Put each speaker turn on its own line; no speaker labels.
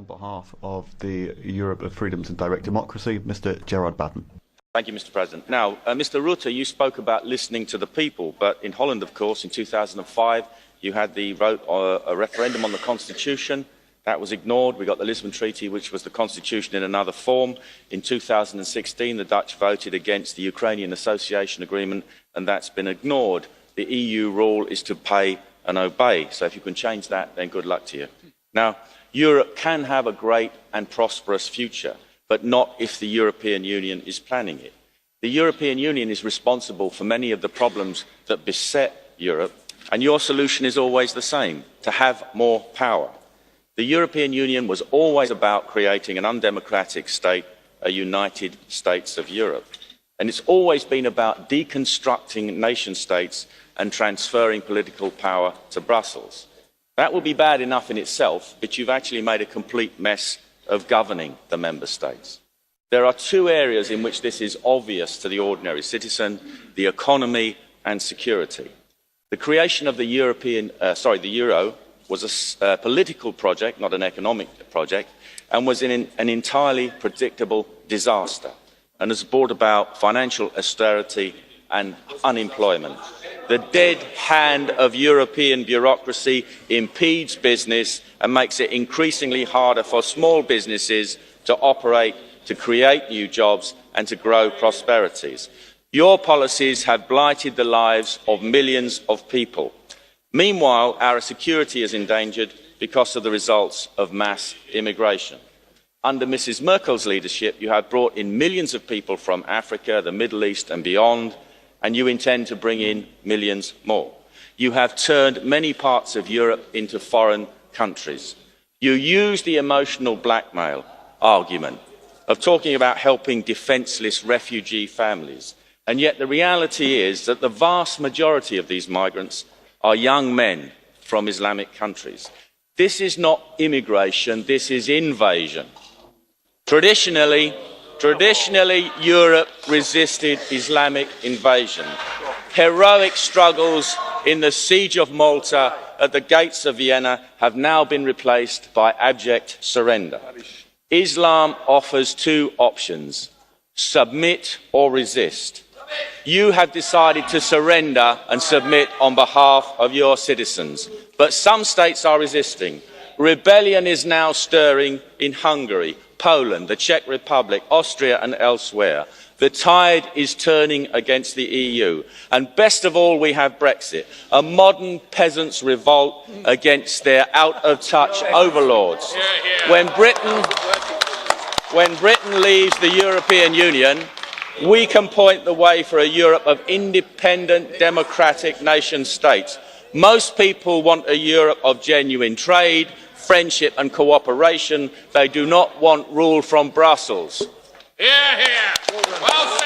on behalf of the Europe of Freedoms and Direct Democracy, Mr. Gerard Batten.
Thank you, Mr. President. Now, Mr. Rutte, you spoke about listening to the people, but in Holland, of course, in 2005, you had the vote, a referendum on the Constitution. That was ignored. We got the Lisbon Treaty, which was the Constitution in another form. In 2016, the Dutch voted against the Ukrainian Association Agreement, and that's been ignored. The EU rule is to pay and obey. So if you can change that, then good luck to you. Now, Europe can have a great and prosperous future, but not if the European Union is planning it. The European Union is responsible for many of the problems that beset Europe, and your solution is always the same: to have more power. The European Union was always about creating an undemocratic state, a United States of Europe. And it's always been about deconstructing nation states and transferring political power to Brussels. That will be bad enough in itself, but you've actually made a complete mess of governing the member states. There are two areas in which this is obvious to the ordinary citizen: the economy and security. The creation of the euro was a political project, not an economic project, and was an entirely predictable disaster, and has brought about financial austerity and unemployment. The dead hand of European bureaucracy impedes business and makes it increasingly harder for small businesses to operate, to create new jobs and to grow prosperities. Your policies have blighted the lives of millions of people. Meanwhile, our security is endangered because of the results of mass immigration. Under Mrs. Merkel's leadership, you have brought in millions of people from Africa, the Middle East and beyond, and you intend to bring in millions more. You have turned many parts of Europe into foreign countries. You use the emotional blackmail argument of talking about helping defenceless refugee families, and yet the reality is that the vast majority of these migrants are young men from Islamic countries. This is not immigration, this is invasion. Traditionally, Europe resisted Islamic invasion. Heroic struggles in the siege of Malta at the gates of Vienna have now been replaced by abject surrender. Islam offers two options: submit or resist. You have decided to surrender and submit on behalf of your citizens, but some states are resisting. Rebellion is now stirring in Hungary, Poland, the Czech Republic, Austria and elsewhere. The tide is turning against the EU. And best of all, we have Brexit, a modern peasants' revolt against their out-of-touch overlords. When Britain leaves the European Union, we can point the way for a Europe of independent, democratic nation states. Most people want a Europe of genuine trade, friendship and cooperation. They do not want rule from Brussels.
Hear, hear. Well